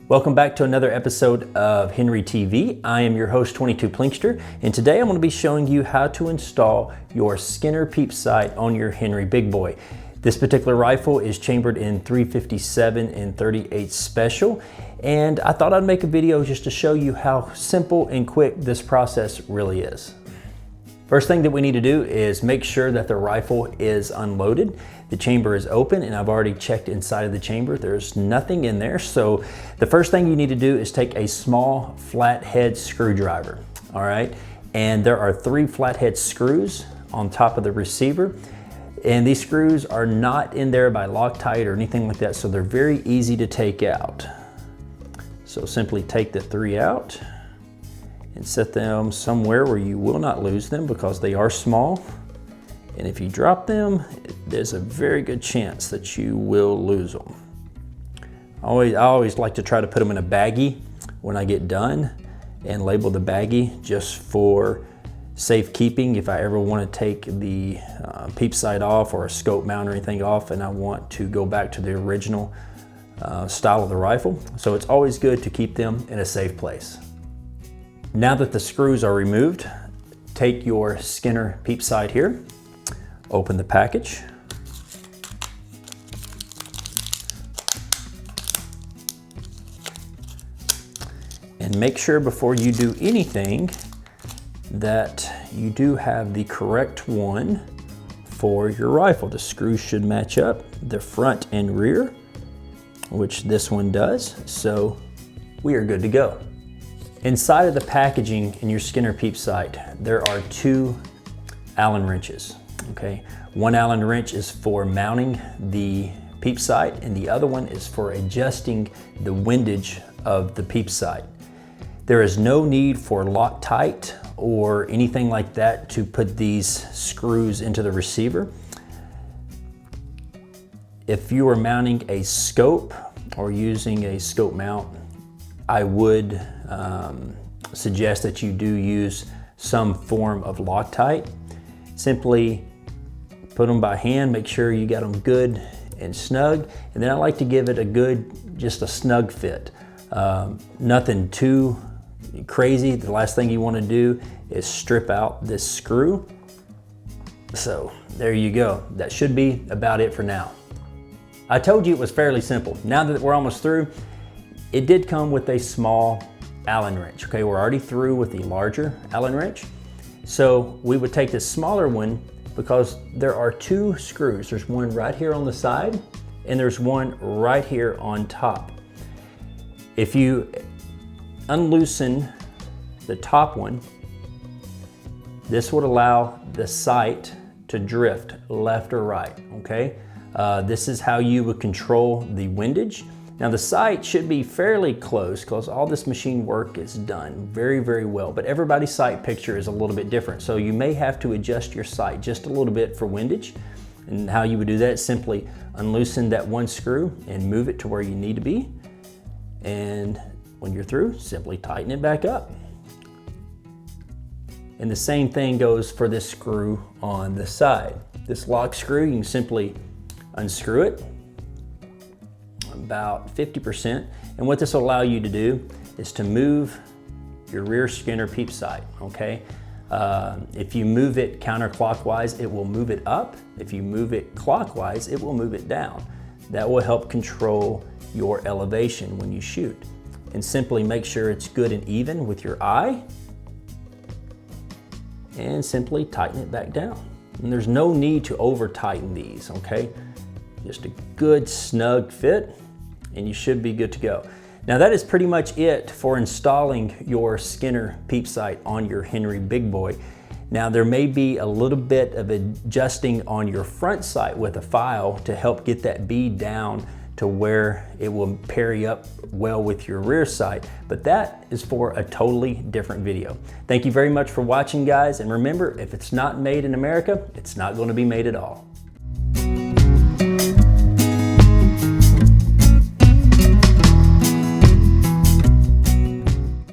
Welcome back to another episode of Henry TV. I am your host, 22 Plinkster, and today I'm going to be showing you how to install your Skinner Peep sight on your Henry Big Boy. This particular rifle is chambered in 357 and 38 special, and I thought I'd make a video just to show you how simple and quick this process really is. First thing that we need to do is make sure that the rifle is unloaded. The chamber is open and I've already checked inside of the chamber. There's nothing in there. So the first thing you need to do is take a small flathead screwdriver, all right? And there are 3 flathead screws on top of the receiver. And these screws are not in there by Loctite or anything like that, so they're very easy to take out. So simply take the 3 out and set them somewhere where you will not lose them because they are small. And if you drop them, there's a very good chance that you will lose them. I always like to try to put them in a baggie when I get done and label the baggie just for safekeeping. If I ever want to take the peep sight off or a scope mount or anything off and I want to go back to the original style of the rifle. So it's always good to keep them in a safe place. Now that the screws are removed, take your Skinner Peep sight here, open the package, and make sure before you do anything that you do have the correct one for your rifle. The screws should match up, the front and rear, which this one does, so we are good to go. Inside of the packaging in your Skinner Peep sight, there are 2 Allen wrenches, okay? One Allen wrench is for mounting the peep sight and the other one is for adjusting the windage of the peep sight. There is no need for Loctite or anything like that to put these screws into the receiver. If you are mounting a scope or using a scope mount, I would suggest that you do use some form of Loctite. Simply put them by hand, make sure you got them good and snug, and then I like to give it just a snug fit. Nothing too crazy. The last thing you want to do is strip out this screw. So there you go. That should be about it for now. I told you it was fairly simple. Now that we're almost through, it did come with a small Allen wrench. Okay, we're already through with the larger Allen wrench. So we would take this smaller one because there are 2 screws. There's one right here on the side and there's one right here on top. If you unloosen the top one, this would allow the sight to drift left or right, okay? This is how you would control the windage. Now the sight should be fairly close because all this machine work is done very, very well, but everybody's sight picture is a little bit different. So you may have to adjust your sight just a little bit for windage. And how you would do that is simply unloosen that one screw and move it to where you need to be. And when you're through, simply tighten it back up. And the same thing goes for this screw on the side. This lock screw, you can simply unscrew it about 50%. And what this will allow you to do is to move your rear Skinner Peep sight, okay? If you move it counterclockwise, it will move it up. If you move it clockwise, it will move it down. That will help control your elevation when you shoot. And simply make sure it's good and even with your eye and simply tighten it back down. And there's no need to over tighten these, okay? Just a good snug fit and you should be good to go. Now that is pretty much it for installing your Skinner Peep sight on your Henry Big Boy. Now there may be a little bit of adjusting on your front sight with a file to help get that bead down to where it will parry up well with your rear sight, but that is for a totally different video. Thank you very much for watching, guys, and remember, if it's not made in America, it's not going to be made at all.